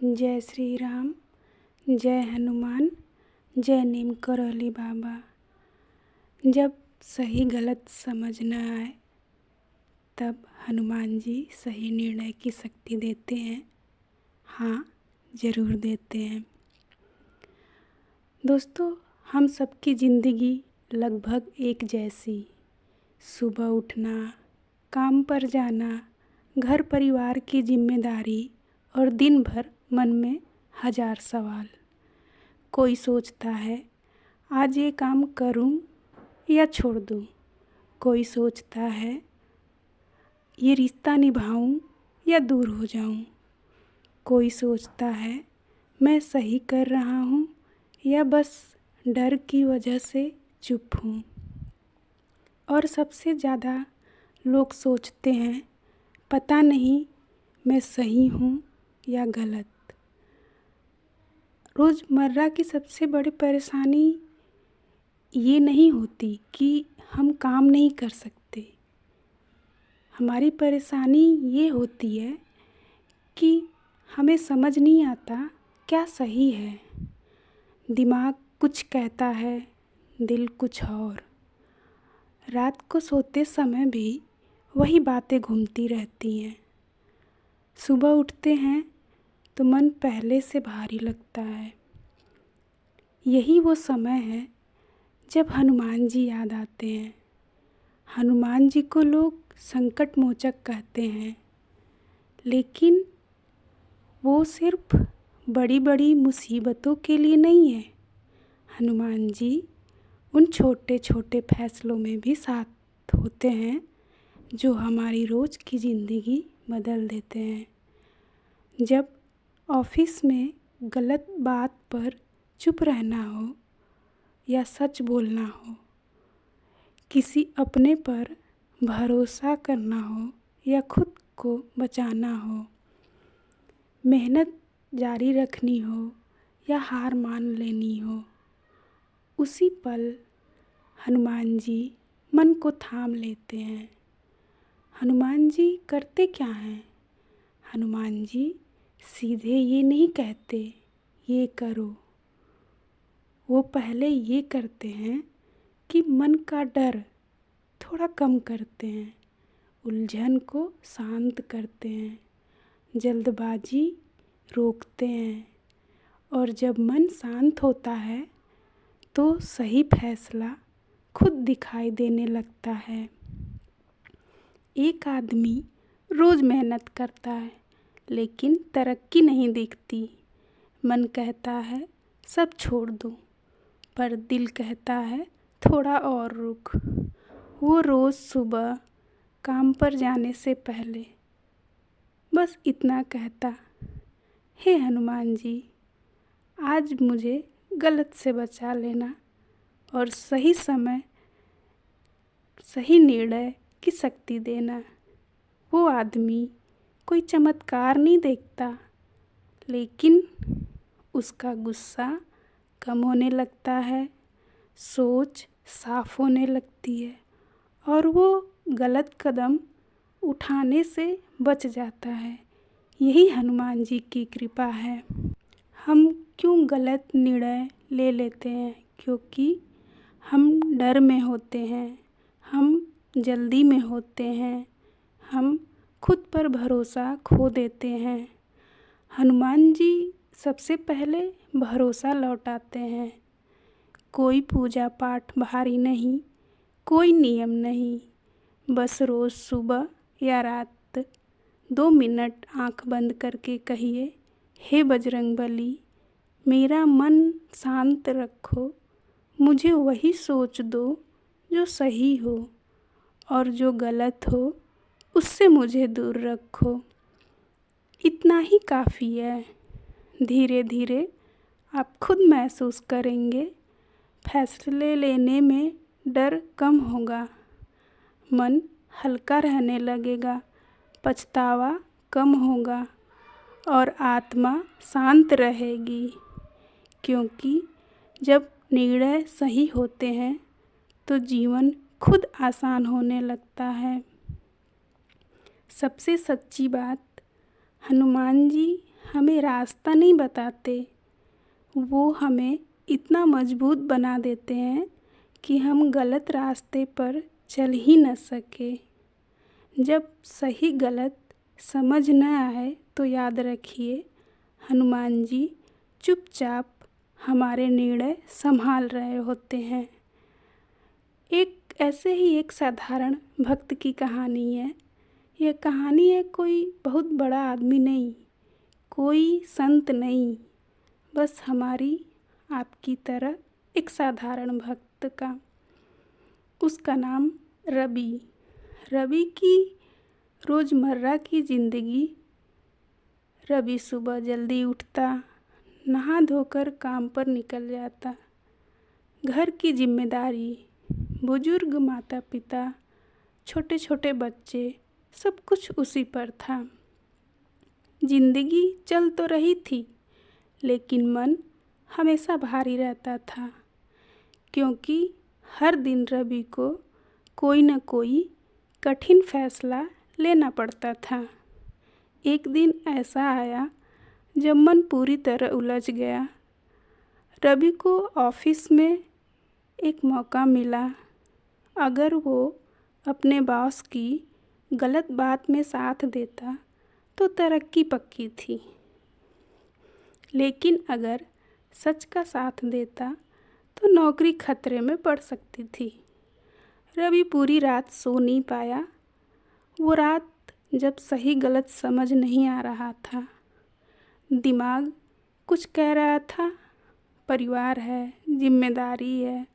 जय श्री राम। जय हनुमान। जय नीम करौली बाबा। जब सही गलत समझ न आए तब हनुमान जी सही निर्णय की शक्ति देते हैं। हाँ, ज़रूर देते हैं। दोस्तों, हम सबकी ज़िंदगी लगभग एक जैसी। सुबह उठना, काम पर जाना, घर परिवार की जिम्मेदारी और दिन भर मन में 1000 सवाल। कोई सोचता है आज ये काम करूं या छोड़ दूं। कोई सोचता है ये रिश्ता निभाऊं या दूर हो जाऊं। कोई सोचता है मैं सही कर रहा हूं या बस डर की वजह से चुप हूं। और सबसे ज़्यादा लोग सोचते हैं पता नहीं मैं सही हूं या गलत। रोज़मर्रा की सबसे बड़ी परेशानी ये नहीं होती कि हम काम नहीं कर सकते। हमारी परेशानी ये होती है कि हमें समझ नहीं आता क्या सही है। दिमाग कुछ कहता है, दिल कुछ और। रात को सोते समय भी वही बातें घूमती रहती हैं। सुबह उठते हैं तो मन पहले से भारी लगता है। यही वो समय है जब हनुमान जी याद आते हैं। हनुमान जी को लोग संकट मोचक कहते हैं, लेकिन वो सिर्फ बड़ी बड़ी मुसीबतों के लिए नहीं है। हनुमान जी उन छोटे छोटे फैसलों में भी साथ होते हैं जो हमारी रोज़ की ज़िंदगी बदल देते हैं। जब ऑफिस में गलत बात पर चुप रहना हो या सच बोलना हो, किसी अपने पर भरोसा करना हो या खुद को बचाना हो, मेहनत जारी रखनी हो या हार मान लेनी हो, उसी पल हनुमान जी मन को थाम लेते हैं। हनुमान जी करते क्या हैं? हनुमान जी सीधे ये नहीं कहते ये करो। वो पहले ये करते हैं कि मन का डर थोड़ा कम करते हैं, उलझन को शांत करते हैं, जल्दबाजी रोकते हैं। और जब मन शांत होता है तो सही फैसला खुद दिखाई देने लगता है। एक आदमी रोज़ मेहनत करता है लेकिन तरक्की नहीं दिखती। मन कहता है सब छोड़ दूं, पर दिल कहता है थोड़ा और रुक। वो रोज़ सुबह काम पर जाने से पहले बस इतना कहता, हे हनुमान जी, आज मुझे गलत से बचा लेना और सही समय सही निर्णय की शक्ति देना। वो आदमी कोई चमत्कार नहीं देखता, लेकिन उसका गुस्सा कम होने लगता है, सोच साफ होने लगती है और वो गलत कदम उठाने से बच जाता है। यही हनुमान जी की कृपा है। हम क्यों गलत निर्णय ले लेते हैं? क्योंकि हम डर में होते हैं, हम जल्दी में होते हैं, हम खुद पर भरोसा खो देते हैं। हनुमान जी सबसे पहले भरोसा लौटाते हैं। कोई पूजा पाठ भारी नहीं, कोई नियम नहीं, बस रोज़ सुबह या रात 2 मिनट आँख बंद करके कहिए, हे बजरंगबली, मेरा मन शांत रखो, मुझे वही सोच दो जो सही हो और जो गलत हो उससे मुझे दूर रखो। इतना ही काफ़ी है। धीरे धीरे आप खुद महसूस करेंगे फैसले लेने में डर कम होगा, मन हल्का रहने लगेगा, पछतावा कम होगा और आत्मा शांत रहेगी। क्योंकि जब निर्णय सही होते हैं तो जीवन खुद आसान होने लगता है। सबसे सच्ची बात, हनुमान जी हमें हमें रास्ता नहीं बताते, वो हमें इतना मजबूत बना देते हैं कि हम गलत रास्ते पर चल ही न सके। जब सही गलत समझ न आए तो याद रखिए, हनुमान जी चुपचाप हमारे निर्णय संभाल रहे होते हैं। ऐसे ही एक साधारण भक्त की कहानी है। यह कहानी है कोई बहुत बड़ा आदमी नहीं, कोई संत नहीं, बस हमारी आपकी तरह एक साधारण भक्त का। उसका नाम रवि। रवि की रोज़मर्रा की ज़िंदगी। रवि सुबह जल्दी उठता, नहा धोकर काम पर निकल जाता। घर की जिम्मेदारी, बुजुर्ग माता पिता, छोटे छोटे बच्चे, सब कुछ उसी पर था। जिंदगी चल तो रही थी, लेकिन मन हमेशा भारी रहता था, क्योंकि हर दिन रवि को कोई न कोई कठिन फैसला लेना पड़ता था। एक दिन ऐसा आया जब मन पूरी तरह उलझ गया। रवि को ऑफिस में एक मौका मिला। अगर वो अपने बॉस की गलत बात में साथ देता तो तरक्की पक्की थी, लेकिन अगर सच का साथ देता तो नौकरी खतरे में पड़ सकती थी। रवि पूरी रात सो नहीं पाया। वो रात जब सही गलत समझ नहीं आ रहा था। दिमाग कुछ कह रहा था, परिवार है, जिम्मेदारी है,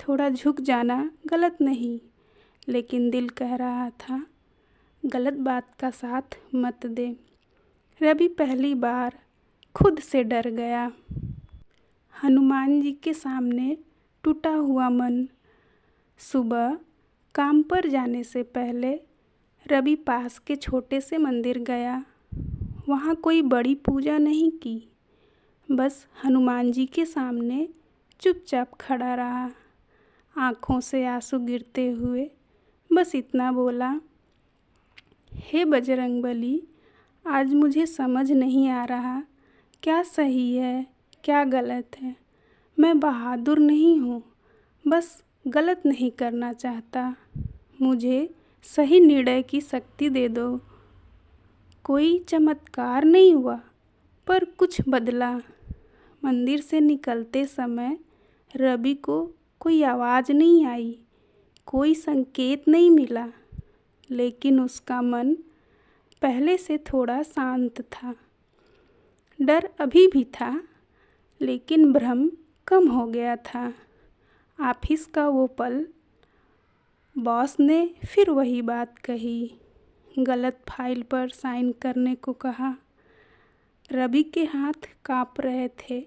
थोड़ा झुक जाना गलत नहीं, लेकिन दिल कह रहा था गलत बात का साथ मत दे। रवि पहली बार खुद से डर गया। हनुमान जी के सामने टूटा हुआ मन। सुबह काम पर जाने से पहले रवि पास के छोटे से मंदिर गया। वहाँ कोई बड़ी पूजा नहीं की, बस हनुमान जी के सामने चुपचाप खड़ा रहा, आँखों से आंसू गिरते हुए बस इतना बोला, हे बजरंगबली, आज मुझे समझ नहीं आ रहा क्या सही है क्या गलत है। मैं बहादुर नहीं हूँ, बस गलत नहीं करना चाहता। मुझे सही निर्णय की शक्ति दे दो। कोई चमत्कार नहीं हुआ, पर कुछ बदला। मंदिर से निकलते समय रवि को कोई आवाज़ नहीं आई, कोई संकेत नहीं मिला, लेकिन उसका मन पहले से थोड़ा शांत था। डर अभी भी था, लेकिन भ्रम कम हो गया था। ऑफिस का वो पल, बॉस ने फिर वही बात कही, गलत फाइल पर साइन करने को कहा। रवि के हाथ काँप रहे थे,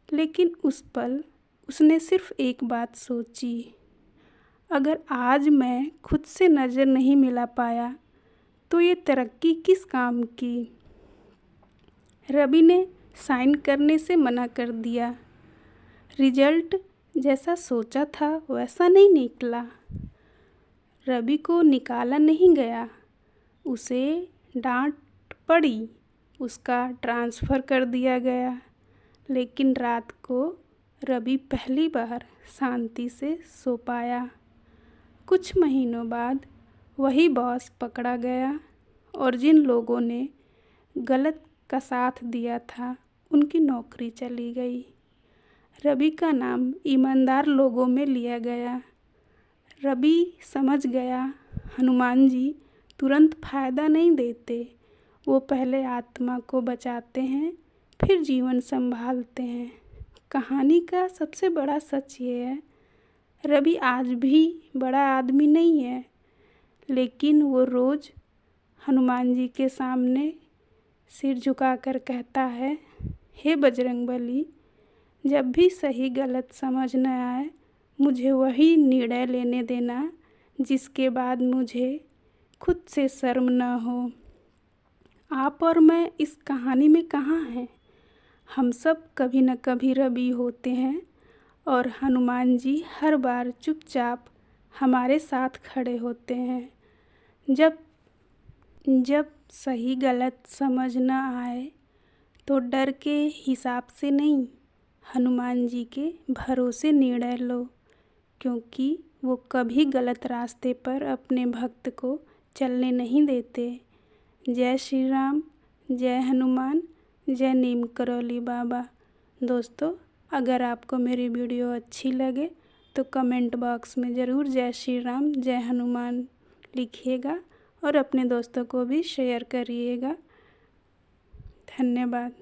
लेकिन उस पल उसने सिर्फ एक बात सोची, अगर आज मैं खुद से नज़र नहीं मिला पाया तो ये तरक्की किस काम की। रवि ने साइन करने से मना कर दिया। रिजल्ट जैसा सोचा था वैसा नहीं निकला। रवि को निकाला नहीं गया, उसे डांट पड़ी, उसका ट्रांसफ़र कर दिया गया। लेकिन रात को रवि पहली बार शांति से सो पाया। कुछ महीनों बाद वही बॉस पकड़ा गया और जिन लोगों ने गलत का साथ दिया था उनकी नौकरी चली गई। रवि का नाम ईमानदार लोगों में लिया गया। रवि समझ गया, हनुमान जी तुरंत फ़ायदा नहीं देते, वो पहले आत्मा को बचाते हैं, फिर जीवन संभालते हैं। कहानी का सबसे बड़ा सच ये है, रवि आज भी बड़ा आदमी नहीं है, लेकिन वो रोज़ हनुमान जी के सामने सिर झुकाकर कहता है, हे बजरंगबली, जब भी सही गलत समझ न आए मुझे वही निर्णय लेने देना जिसके बाद मुझे खुद से शर्म न हो। आप और मैं इस कहानी में कहाँ हैं? हम सब कभी न कभी रवि होते हैं और हनुमान जी हर बार चुपचाप हमारे साथ खड़े होते हैं। जब सही गलत समझ न आए तो डर के हिसाब से नहीं, हनुमान जी के भरोसे निर्णय लो, क्योंकि वो कभी गलत रास्ते पर अपने भक्त को चलने नहीं देते। जय श्री राम, जय हनुमान, जय नीम करौली बाबा। दोस्तों, अगर आपको मेरी वीडियो अच्छी लगे तो कमेंट बॉक्स में ज़रूर जय श्री राम, जय हनुमान लिखिएगा और अपने दोस्तों को भी शेयर करिएगा। धन्यवाद।